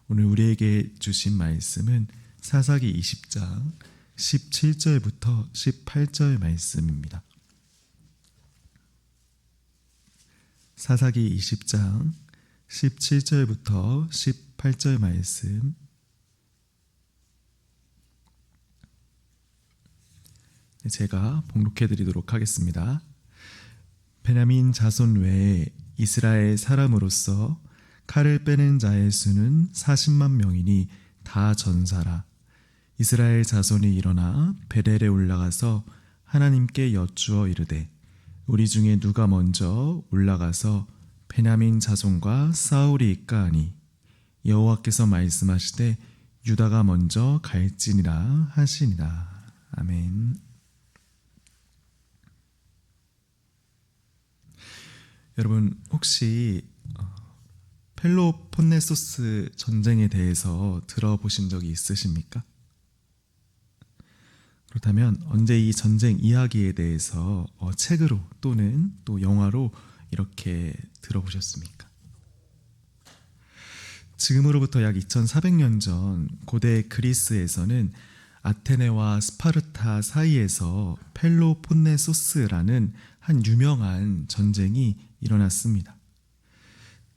오늘 우리에게 주신 말씀은 사사기 20장 17절부터 18절 말씀입니다. 사사기 20장 17절부터 18절 말씀, 제가 봉독해 드리도록 하겠습니다. 베냐민 자손 외에 이스라엘 사람으로서 칼을 빼는 자의 수는 40만 명이니 다 전사라. 이스라엘 자손이 일어나 베델에 올라가서 하나님께 여쭈어 이르되, 우리 중에 누가 먼저 올라가서 베냐민 자손과 싸우리이까 하니, 여호와께서 말씀하시되 유다가 먼저 갈지니라 하시니라. 아멘. 여러분, 혹시 펠로폰네소스 전쟁에 대해서 들어보신 적이 있으십니까? 그렇다면 언제 이 전쟁 이야기에 대해서 책으로 또는 또 영화로 이렇게 들어보셨습니까? 지금으로부터 약 2400년 전 고대 그리스에서는 아테네와 스파르타 사이에서 펠로폰네소스라는 한 유명한 전쟁이 일어났습니다.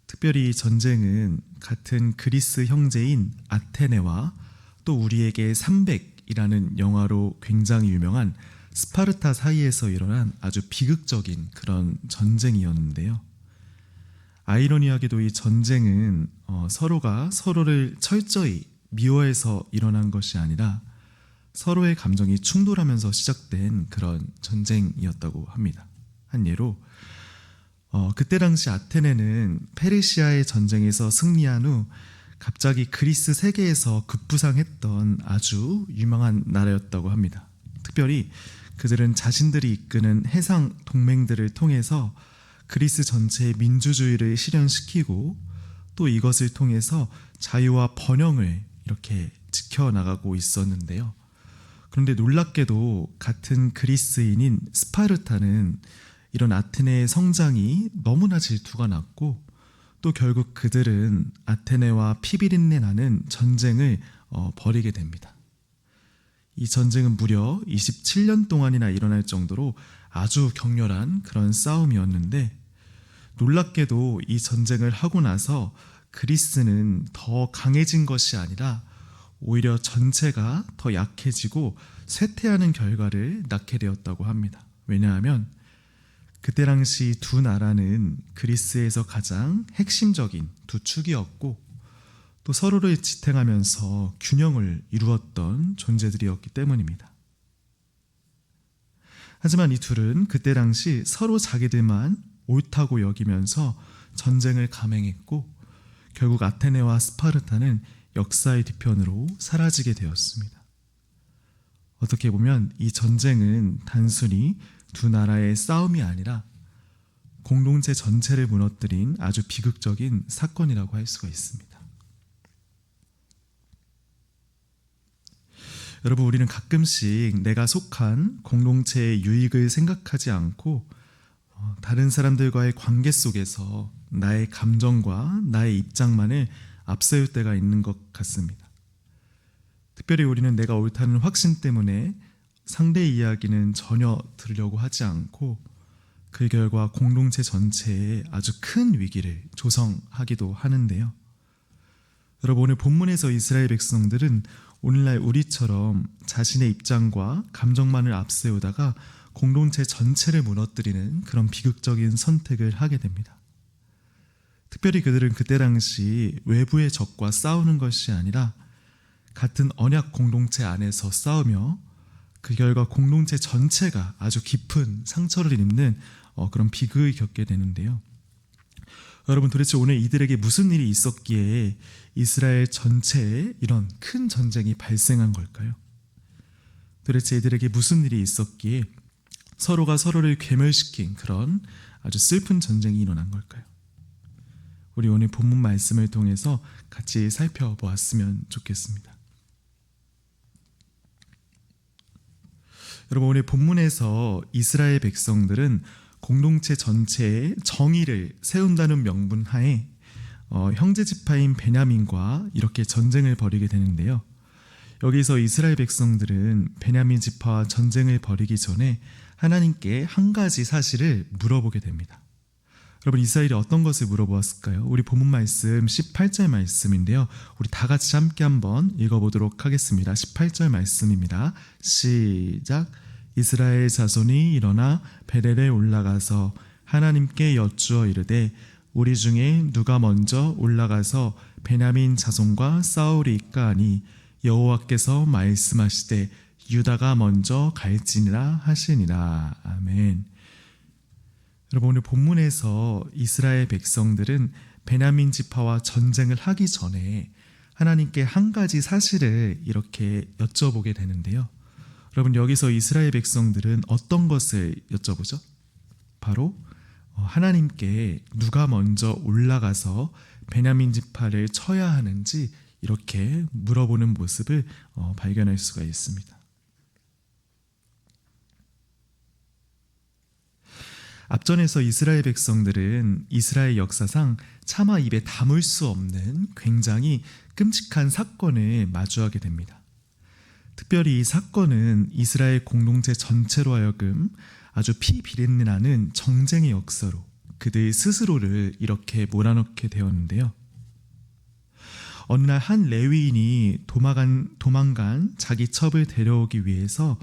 특별히 이 전쟁은 같은 그리스 형제인 아테네와 또 우리에게 300이라는 영화로 굉장히 유명한 스파르타 사이에서 일어난 아주 비극적인 그런 전쟁이었는데요. 아이러니하게도 이 전쟁은 서로가 서로를 철저히 미워해서 일어난 것이 아니라 서로의 감정이 충돌하면서 시작된 그런 전쟁이었다고 합니다. 한 예로 그때 당시 아테네는 페르시아의 전쟁에서 승리한 후 갑자기 그리스 세계에서 급부상했던 아주 유명한 나라였다고 합니다. 특별히 그들은 자신들이 이끄는 해상 동맹들을 통해서 그리스 전체의 민주주의를 실현시키고 또 이것을 통해서 자유와 번영을 이렇게 지켜나가고 있었는데요. 그런데 놀랍게도 같은 그리스인인 스파르타는 이런 아테네의 성장이 너무나 질투가 났고 또 결국 그들은 아테네와 피비린내 나는 전쟁을 벌이게 됩니다. 이 전쟁은 무려 27년 동안이나 일어날 정도로 아주 격렬한 그런 싸움이었는데, 놀랍게도 이 전쟁을 하고 나서 그리스는 더 강해진 것이 아니라 오히려 전체가 더 약해지고 쇠퇴하는 결과를 낳게 되었다고 합니다. 왜냐하면 그때 당시 두 나라는 그리스에서 가장 핵심적인 두 축이었고 또 서로를 지탱하면서 균형을 이루었던 존재들이었기 때문입니다. 하지만 이 둘은 그때 당시 서로 자기들만 옳다고 여기면서 전쟁을 감행했고 결국 아테네와 스파르타는 역사의 뒤편으로 사라지게 되었습니다. 어떻게 보면 이 전쟁은 단순히 두 나라의 싸움이 아니라 공동체 전체를 무너뜨린 아주 비극적인 사건이라고 할 수가 있습니다. 여러분, 우리는 가끔씩 내가 속한 공동체의 유익을 생각하지 않고 다른 사람들과의 관계 속에서 나의 감정과 나의 입장만을 앞세울 때가 있는 것 같습니다. 특별히 우리는 내가 옳다는 확신 때문에 상대의 이야기는 전혀 들으려고 하지 않고 그 결과 공동체 전체에 아주 큰 위기를 조성하기도 하는데요. 여러분, 오늘 본문에서 이스라엘 백성들은 오늘날 우리처럼 자신의 입장과 감정만을 앞세우다가 공동체 전체를 무너뜨리는 그런 비극적인 선택을 하게 됩니다. 특별히 그들은 그때 당시 외부의 적과 싸우는 것이 아니라 같은 언약 공동체 안에서 싸우며 그 결과 공동체 전체가 아주 깊은 상처를 입는 그런 비극을 겪게 되는데요. 여러분, 도대체 오늘 이들에게 무슨 일이 있었기에 이스라엘 전체에 이런 큰 전쟁이 발생한 걸까요? 도대체 이들에게 무슨 일이 있었기에 서로가 서로를 괴멸시킨 그런 아주 슬픈 전쟁이 일어난 걸까요? 우리 오늘 본문 말씀을 통해서 같이 살펴보았으면 좋겠습니다. 여러분, 오늘 본문에서 이스라엘 백성들은 공동체 전체에 정의를 세운다는 명분 하에 형제 지파인 베냐민과 이렇게 전쟁을 벌이게 되는데요. 여기서 이스라엘 백성들은 베냐민 지파와 전쟁을 벌이기 전에 하나님께 한 가지 사실을 물어보게 됩니다. 여러분, 이스라엘이 어떤 것을 물어보았을까요? 우리 본문 말씀 18절 말씀인데요. 우리 다 같이 함께 한번 읽어보도록 하겠습니다. 18절 말씀입니다. 시작. 이스라엘 자손이 일어나 베델에 올라가서 하나님께 여쭈어 이르되 우리 중에 누가 먼저 올라가서 베냐민 자손과 싸우리이까 하니 여호와께서 말씀하시되 유다가 먼저 갈지니라 하시니라. 아멘. 여러분, 오늘 본문에서 이스라엘 백성들은 베냐민 지파와 전쟁을 하기 전에 하나님께 한 가지 사실을 이렇게 여쭤보게 되는데요. 여러분, 여기서 이스라엘 백성들은 어떤 것을 여쭤보죠? 바로 하나님께 누가 먼저 올라가서 베냐민 지파를 쳐야 하는지 이렇게 물어보는 모습을 발견할 수가 있습니다. 앞전에서 이스라엘 백성들은 이스라엘 역사상 차마 입에 담을 수 없는 굉장히 끔찍한 사건을 마주하게 됩니다. 특별히 이 사건은 이스라엘 공동체 전체로 하여금 아주 피비린내나는 정쟁의 역사로 그들 스스로를 이렇게 몰아넣게 되었는데요. 어느 날 한 레위인이 도망간 자기 첩을 데려오기 위해서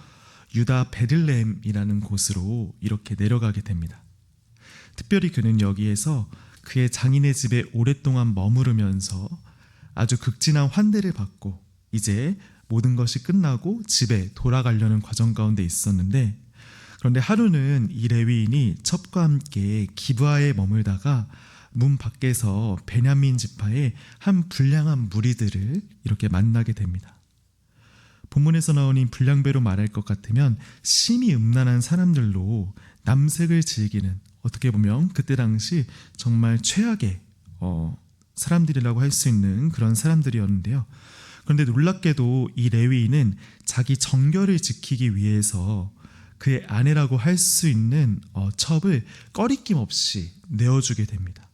유다 베들레헴이라는 곳으로 이렇게 내려가게 됩니다. 특별히 그는 여기에서 그의 장인의 집에 오랫동안 머무르면서 아주 극진한 환대를 받고 이제 모든 것이 끝나고 집에 돌아가려는 과정 가운데 있었는데, 그런데 하루는 이 레위인이 첩과 함께 기브아에 머물다가 문 밖에서 베냐민 지파의 한 불량한 무리들을 이렇게 만나게 됩니다. 본문에서 나오는 불량배로 말할 것 같으면 심히 음란한 사람들로 남색을 즐기는, 어떻게 보면 그때 당시 정말 최악의 사람들이라고 할 수 있는 그런 사람들이었는데요. 그런데 놀랍게도 이 레위인은 자기 정결을 지키기 위해서 그의 아내라고 할 수 있는 첩을 꺼리낌 없이 내어주게 됩니다.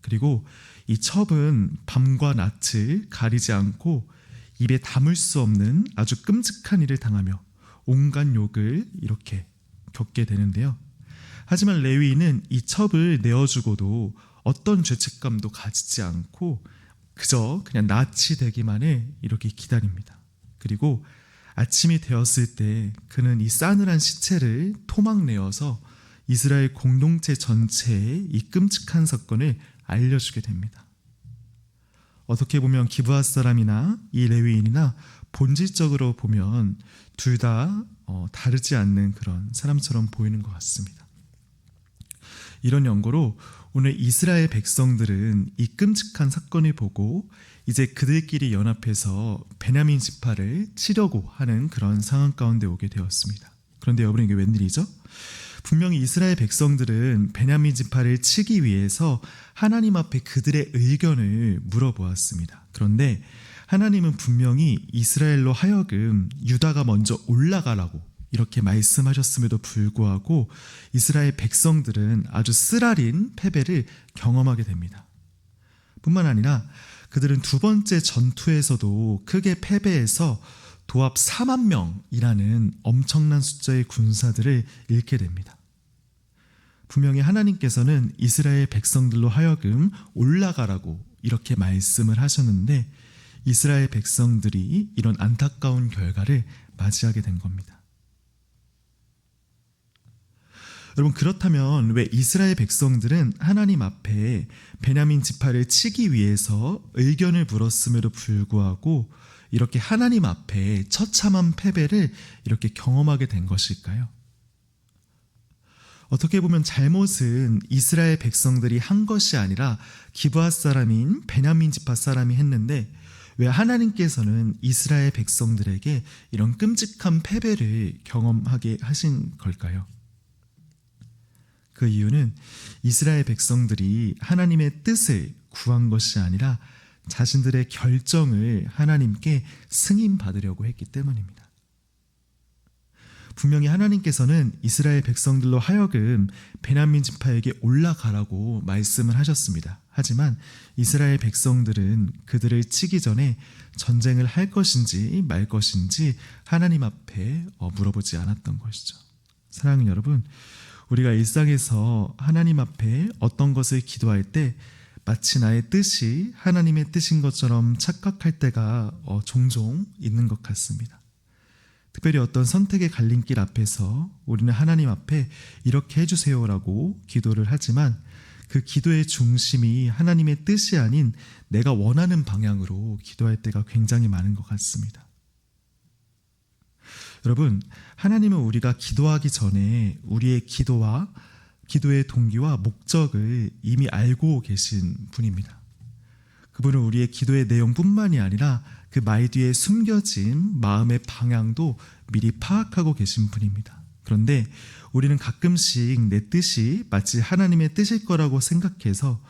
그리고 이 첩은 밤과 낯을 가리지 않고 입에 담을 수 없는 아주 끔찍한 일을 당하며 온갖 욕을 이렇게 겪게 되는데요. 하지만 레위인은 이 첩을 내어주고도 어떤 죄책감도 가지지 않고 그저 그냥 낯이 되기만을 이렇게 기다립니다. 그리고 아침이 되었을 때 그는 이 싸늘한 시체를 토막내어서 이스라엘 공동체 전체에 이 끔찍한 사건을 알려주게 됩니다. 어떻게 보면 기브아 사람이나 이 레위인이나 본질적으로 보면 둘 다 다르지 않는 그런 사람처럼 보이는 것 같습니다. 이런 연고로 오늘 이스라엘 백성들은 이 끔찍한 사건을 보고 이제 그들끼리 연합해서 베냐민 지파를 치려고 하는 그런 상황 가운데 오게 되었습니다. 그런데 여러분, 이게 웬일이죠? 분명히 이스라엘 백성들은 베냐민 지파를 치기 위해서 하나님 앞에 그들의 의견을 물어보았습니다. 그런데 하나님은 분명히 이스라엘로 하여금 유다가 먼저 올라가라고 이렇게 말씀하셨음에도 불구하고 이스라엘 백성들은 아주 쓰라린 패배를 경험하게 됩니다. 뿐만 아니라 그들은 두 번째 전투에서도 크게 패배해서 도합 4만 명이라는 엄청난 숫자의 군사들을 잃게 됩니다. 분명히 하나님께서는 이스라엘 백성들로 하여금 올라가라고 이렇게 말씀을 하셨는데 이스라엘 백성들이 이런 안타까운 결과를 맞이하게 된 겁니다. 여러분, 그렇다면 왜 이스라엘 백성들은 하나님 앞에 베냐민 지파를 치기 위해서 의견을 물었음에도 불구하고 이렇게 하나님 앞에 처참한 패배를 이렇게 경험하게 된 것일까요? 어떻게 보면 잘못은 이스라엘 백성들이 한 것이 아니라 기브아 사람인 베냐민 지파 사람이 했는데 왜 하나님께서는 이스라엘 백성들에게 이런 끔찍한 패배를 경험하게 하신 걸까요? 그 이유는 이스라엘 백성들이 하나님의 뜻을 구한 것이 아니라 자신들의 결정을 하나님께 승인받으려고 했기 때문입니다. 분명히 하나님께서는 이스라엘 백성들로 하여금 베냐민 지파에게 올라가라고 말씀을 하셨습니다. 하지만 이스라엘 백성들은 그들을 치기 전에 전쟁을 할 것인지 말 것인지 하나님 앞에 물어보지 않았던 것이죠. 사랑하는 여러분, 우리가 일상에서 하나님 앞에 어떤 것을 기도할 때 마치 나의 뜻이 하나님의 뜻인 것처럼 착각할 때가 종종 있는 것 같습니다. 특별히 어떤 선택의 갈림길 앞에서 우리는 하나님 앞에 이렇게 해주세요라고 기도를 하지만 그 기도의 중심이 하나님의 뜻이 아닌 내가 원하는 방향으로 기도할 때가 굉장히 많은 것 같습니다. 여러분, 하나님은 우리가 기도하기 전에 우리의 기도와 기도의 동기와 목적을 이미 알고 계신 분입니다. 그분은 우리의 기도의 내용뿐만이 아니라 그 말 뒤에 숨겨진 마음의 방향도 미리 파악하고 계신 분입니다. 그런데 우리는 가끔씩 내 뜻이 마치 하나님의 뜻일 거라고 생각해서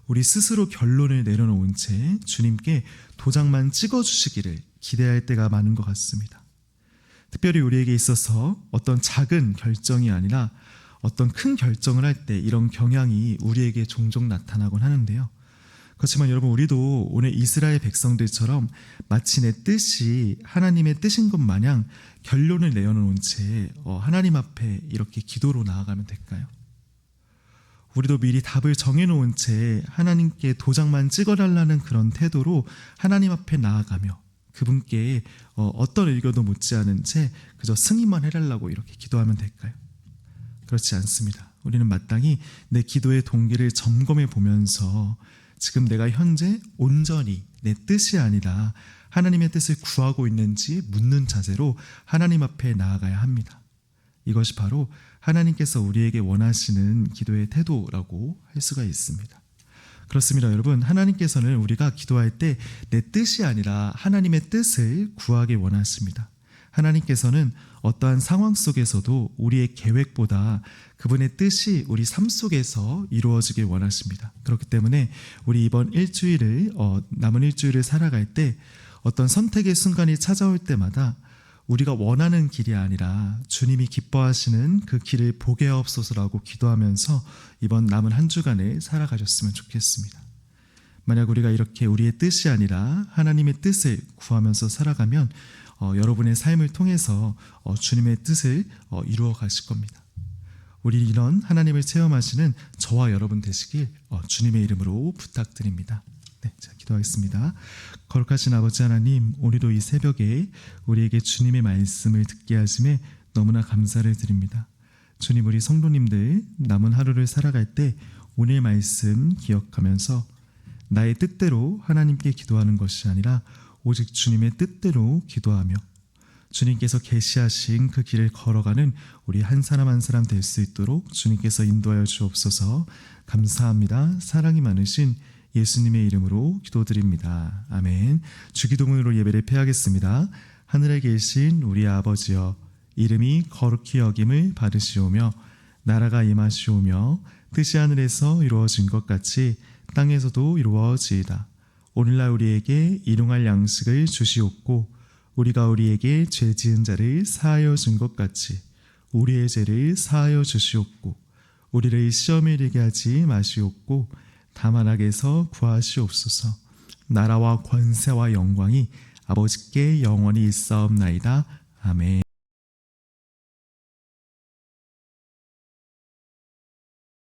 우리 스스로 결론을 내려놓은 채 주님께 도장만 찍어주시기를 기대할 때가 많은 것 같습니다. 특별히 우리에게 있어서 어떤 작은 결정이 아니라 어떤 큰 결정을 할 때 이런 경향이 우리에게 종종 나타나곤 하는데요. 그렇지만 여러분, 우리도 오늘 이스라엘 백성들처럼 마치 내 뜻이 하나님의 뜻인 것 마냥 결론을 내어놓은 채 하나님 앞에 이렇게 기도로 나아가면 될까요? 우리도 미리 답을 정해놓은 채 하나님께 도장만 찍어달라는 그런 태도로 하나님 앞에 나아가며 그분께 어떤 의견도 묻지 않은 채 그저 승인만 해달라고 이렇게 기도하면 될까요? 그렇지 않습니다. 우리는 마땅히 내 기도의 동기를 점검해 보면서 지금 내가 현재 온전히 내 뜻이 아니라 하나님의 뜻을 구하고 있는지 묻는 자세로 하나님 앞에 나아가야 합니다. 이것이 바로 하나님께서 우리에게 원하시는 기도의 태도라고 할 수가 있습니다. 그렇습니다, 여러분. 하나님께서는 우리가 기도할 때 내 뜻이 아니라 하나님의 뜻을 구하길 원하십니다. 하나님께서는 어떠한 상황 속에서도 우리의 계획보다 그분의 뜻이 우리 삶 속에서 이루어지길 원하십니다. 그렇기 때문에 우리 이번 남은 일주일을 살아갈 때 어떤 선택의 순간이 찾아올 때마다 우리가 원하는 길이 아니라 주님이 기뻐하시는 그 길을 보게 하옵소서라고 기도하면서 이번 남은 한 주간을 살아가셨으면 좋겠습니다. 만약 우리가 이렇게 우리의 뜻이 아니라 하나님의 뜻을 구하면서 살아가면 여러분의 삶을 통해서 주님의 뜻을 이루어 가실 겁니다. 우리 이런 하나님을 체험하시는 저와 여러분 되시길 주님의 이름으로 부탁드립니다. 네, 자, 기도하겠습니다. 거룩하신 아버지 하나님, 우리도 이 새벽에 우리에게 주님의 말씀을 듣게 하심에 너무나 감사를 드립니다. 주님, 우리 성도님들 남은 하루를 살아갈 때 오늘 말씀 기억하면서 나의 뜻대로 하나님께 기도하는 것이 아니라 오직 주님의 뜻대로 기도하며 주님께서 계시하신 그 길을 걸어가는 우리 한 사람 한 사람 될 수 있도록 주님께서 인도하여 주옵소서. 감사합니다. 사랑이 많으신 예수님의 이름으로 기도드립니다. 아멘. 주기도문으로 예배를 폐하겠습니다. 하늘에 계신 우리 아버지여, 이름이 거룩히 여김을 받으시오며 나라가 임하시오며 뜻이 하늘에서 이루어진 것 같이 땅에서도 이루어지이다. 오늘날 우리에게 일용할 양식을 주시옵고 우리가 우리에게 죄 지은 자를 사하여 준 것 같이 우리의 죄를 사하여 주시옵고 우리를 시험에 이르게 하지 마시옵고 다만 악에서 구하시옵소서. 나라와 권세와 영광이 아버지께 영원히 있사옵나이다. 아멘.